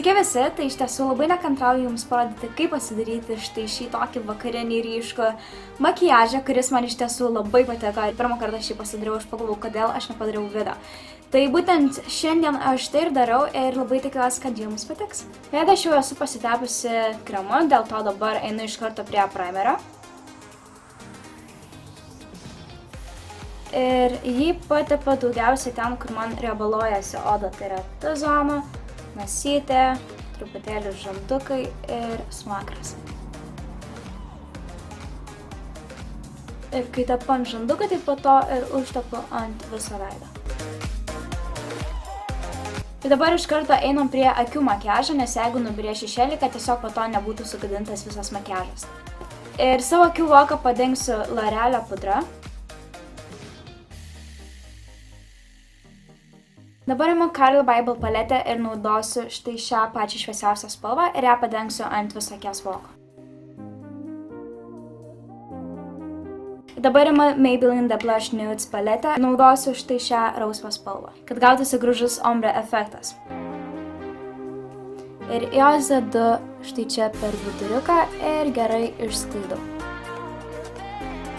Sveiki visi, tai iš tiesų labai nekantrauju jums parodyti, kaip pasidaryti štai šį tokį vakarinį ryškų makiažą, kuris man iš tiesų labai patiko. Pirmą kartą šį pasidariau, aš pagalvojau, kodėl aš nepadariau video. Tai būtent šiandien aš tai ir darau ir labai tikiuosi, kad jums patiks. Veidą aš jau esu pasitepusi kremu, dėl to dabar einu iš karto prie primerio. Ir jį patepu daugiausiai ten, kur man riebalojasi oda, tai yra T-zona, nosytė, truputėlį žandukai ir smakras. Ir kai tepu ant žanduką, tai po to ir užtepu ant viso veido. Ir dabar iš karto einam prie akių makiažo, nes jeigu nubyrės šešėlį, kad tiesiog po to nebūtų sugadintas visas makiažas. Ir savo akių voką padengsiu L'Orealio pudra. Dabar imu Carli Bybel paletę ir naudosiu štai šią pačią šviesiausią spalvą ir ją padengsiu ant viso akies voko. Dabar imu Maybelline The Blush Nudes paletę ir naudosiu štai šią rausvą spalvą, kad gautųsi gražus ombre efektas. Ir jos dedu štai čia per viduriuką ir gerai išsklaidau.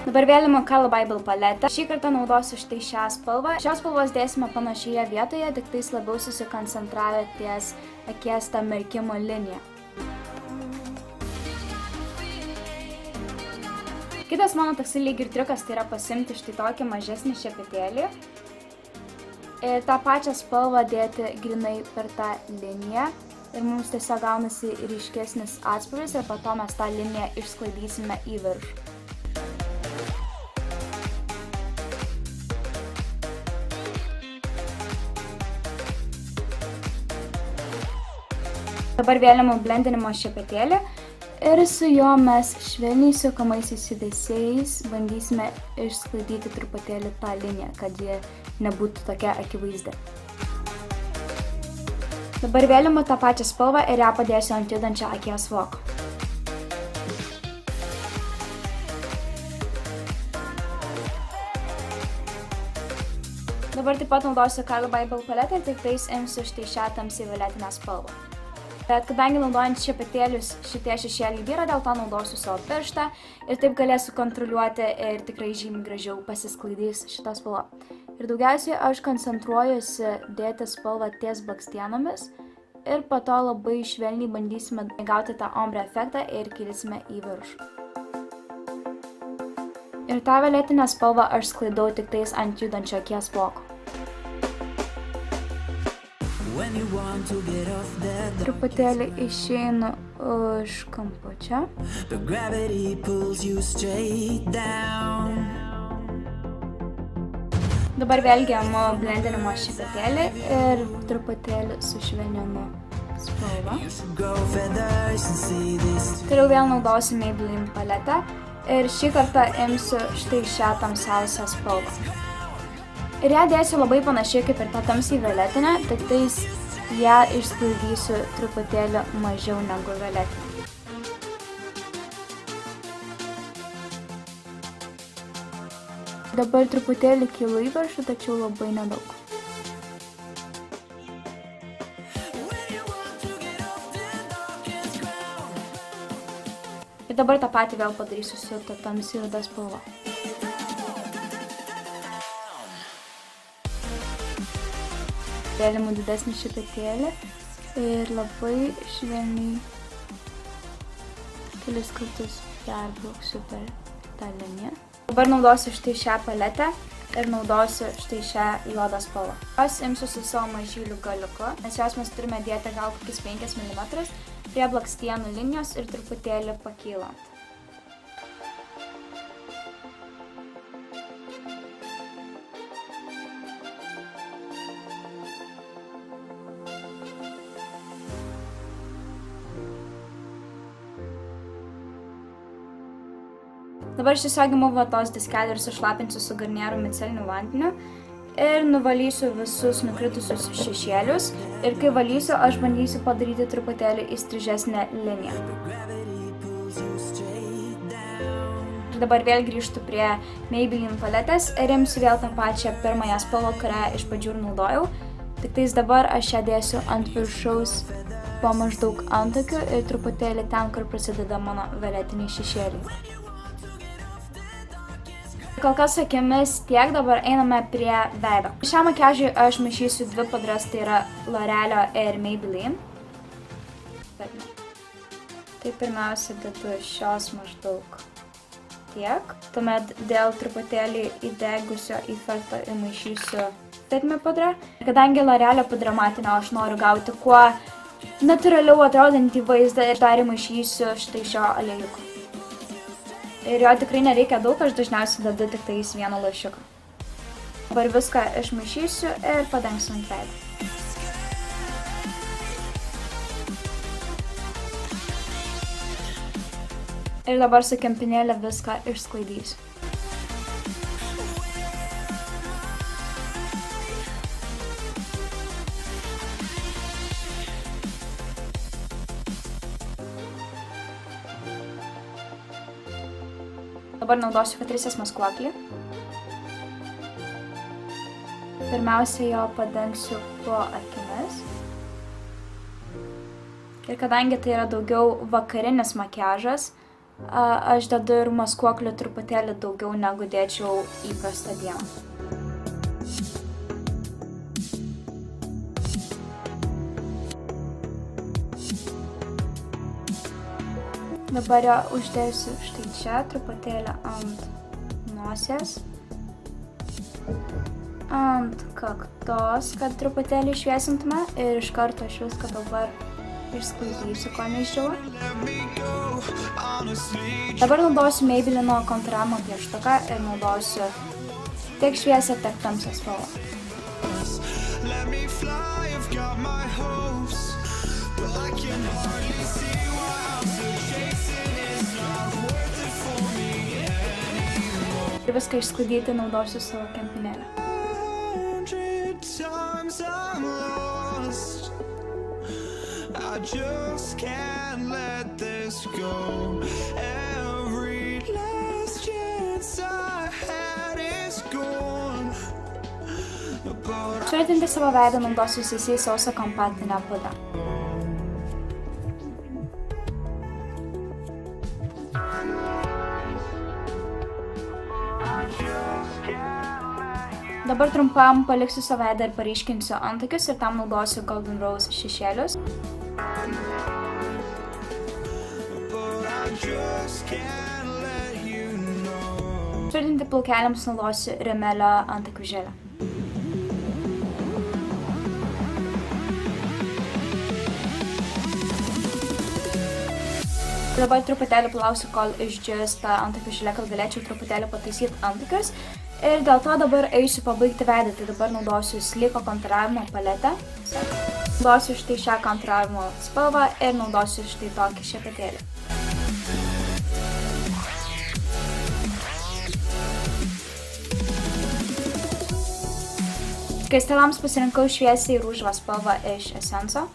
Dabar vėl imu Carli Bybel paletę. Šį kartą naudosiu štai šią spalvą. Šios spalvos dėsime panašioje vietoje, tik tais labiau susikoncentravę ties akies tą merkimo liniją. Kitas mano toksai lyg ir triukas tai yra pasimti štai tokį mažesnį šepetėlį. Ir tą pačią spalvą dėti grinai per tą liniją. Ir mums tiesiog gaunasi ryškesnis atspalvis ir po to mes tą liniją išsklaidysime į viršų. Dabar vėl imu blendinimo šepetėlį ir su juo mes švelniai sukamaisiais judesiais bandysime išsklaidyti truputėlį tą liniją, kad ji nebūtų tokia akivaizdi. Dabar vėl imu tą pačią spalvą ir ją padėsiu ant judančio akies voko. Dabar taip pat naudosiu Carli Bybel paletę ir tik tais imsiu štai šią tamsiai violetinę spalvą. Bet kadangi naudojant šepetėlius šitie šešėliai byra, dėl to naudosiu savo pirštą ir taip galėsiu kontroliuoti ir tikrai žymiai gražiau pasisklaidys šitą spalvą. Ir daugiausiai aš koncentruojuosi dėti spalvą ties blakstienomis ir po to labai švelniai bandysime gauti tą ombre efektą ir kilsime į viršų. Ir tą violetinę spalvą aš sklaidau tik tais ant judančio akies voko. Truputėlį išeinu už kampučio. Dabar vėlgi imu blendinimo šepetėlį ir truputėlį sušvelninu spalvą. Toliau vėl naudosiu Maybelline paletę ir šį kartą imsiu štai šią tamsiausią spalvą. Ir ją dėsiu labai panašiai kaip ir tą tamsiai violetinę, tik tais ją išsklaidysiu truputėlį mažiau negu violetinę. Dabar truputėlį kylu į viršų, tačiau labai nedaug. Ir dabar tą patį vėl padarysiu su ta tamsiai juoda spalva. Vėl imu didesnį šepetėlį ir labai švelniai kelis kartus perbrauksiu per tą liniją. Dabar naudosiu štai šią paletę ir naudosiu štai šią juodą spalvą. Jos imsiu su savo mažyliu galiuku, nes jos mes turime dėti gal kokius 5 mm prie blakstienų linijos ir truputėlį pakylant. Dabar aš tiesiog imu vatos diskelį ir sušlapinsiu su Garnieru miceliniu vandeniu ir nuvalysiu visus nukritusius šešėlius. Ir kai valysiu, aš bandysiu padaryti truputėlį įstrižesnę liniją. Dabar vėl grįžtu prie Maybelline paletės ir imsiu vėl tą pačią pirmąją spalvą, kurią iš pradžių naudojau. Tik tais dabar aš ją dėsiu ant viršaus po maždaug antakių ir truputėlį ten, kur prasideda mano violetiniai šešėliai. Kol kas akimis tiek, dabar einame prie veido. Šiam makiažui aš maišysiu dvi pudras, tai yra L'Orealio ir Maybelline. Tai pirmiausia dedu šios maždaug tiek. Tuomet dėl truputėlį įdegusio efekto įmaišysiu Fit Me pudrą. Kadangi L'Orealio pudra matinio aš noriu gauti kuo natūraliau atrodantį vaizdą ir dar įmaišysiu štai šio aliejuko. Ir jo tikrai nereikia daug, aš dažniausiai dedu tik tais vieną lašiuką. Dabar viską išmaišysiu ir padengsiu ant veido. Ir dabar su kempinėle viską išsklaidysiu. Dabar naudosiu Catrice's maskuoklį. Pirmiausia, jo padengsiu po akimis. Ir kadangi tai yra daugiau vakarinis makiažas, aš dedu ir maskuoklį truputėlį daugiau negu dėčiau įprastą dieną. Dabar jo uždėsiu štai čia, truputėlį ant nosies, ant kaktos, kad truputėlį išviesintume ir iš karto aš viską dabar išsklaidysiu, ko neišdžiau. Dabar naudosiu Maybelline kontūravimo pieštuką ir naudosiu tiek šviesią, tiek tamsią spalvą. Ir viską išsklaidyti naudosiu savo kempinėlę. Švelninti savo veidą naudosiu CC sausą kompaktinę pudrą. Dabar trumpam paliksiu savo veidą ir paryškinsiu antakius ir tam naudosiu Golden Rose šešėlius. Tvirtinti plaukeliams naudosiu Rimelio antakių želę. Dabar truputėlį plausiu, kol išdžius tą antakių želę, kad galėčiau truputėlį pataisyti antakius. Ir dėl to dabar eisiu pabaigti veidą, tai dabar naudosiu Sleeko kontūravimo paletę. Naudosiu štai šią kontūravimo spalvą ir naudosiu štai tokį šepetėlį. Skaistalams pasirinkau šviesiai rūžavą spalvą iš Essenso.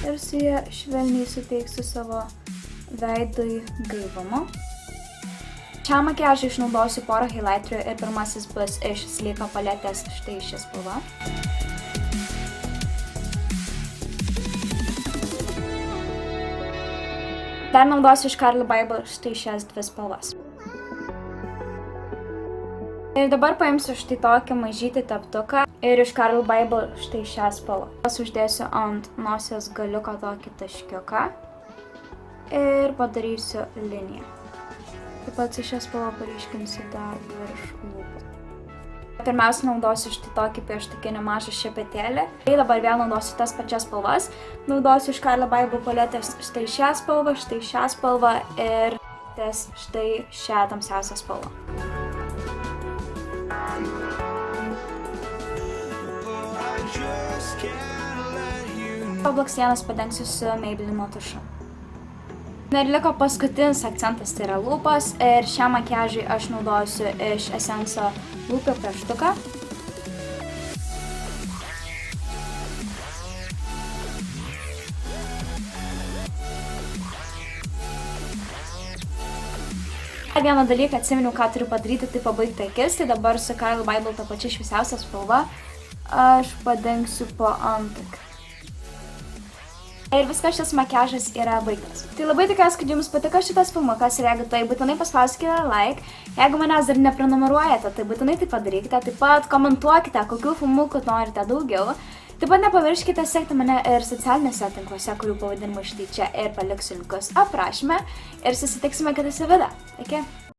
Ir su ja švelniai suteiksiu savo veidui gaivumo. Šiam makiažui išnaudosiu porą highlighterių ir pirmasis bus iš Sleeko paletės štai ši spalva. Dar naudosiu iš Carli Bybel štai šias dvi spalvas. Ir dabar paimsiu štai tokį mažytį teptuką ir iš Carli Bybel štai šią spalvą. Uždėsiu ant nosies galiuko tokį taškiuką ir padarysiu liniją. Taip pat su šią spalvą paryškinsiu dar virš lūpų. Pirmiausia, naudosiu štai tokį pieštukinį mažą šepetėlį. Ir dabar vėl naudosiu tas pačias spalvas. Naudosiu iš Carli Bybel paletės štai šią spalvą ir štai šią tamsiausią spalvą. Blakstienas padengsiu su Maybelline tušu. Ir liko paskutinis akcentas, tai yra lūpos, ir šiam makiažui aš naudosiu iš Essenso lūpų pieštuką. Vieną dalyką atsiminiau, ką turiu padaryti, tai pabaigti akis, tai dabar su Carli Bybel ta pačia šviesiausia spalva aš padengsiu po antakių. Ir viskas, šis makiažas yra baigtas. Tai labai tikiuosi, kad jums patiko šitas filmukas ir jeigu tai būtinai paspauskite like. Jeigu manęs dar neprenumeruojate, tai būtinai tai padarykite. Taip pat komentuokite, kokių filmukų norite daugiau. Taip pat nepamirškite sekti mane ir socialinėse tinkluose, kurių pavadinimai štai čia ir paliksiu linkus aprašyme. Ir susitiksime kitose video. Iki.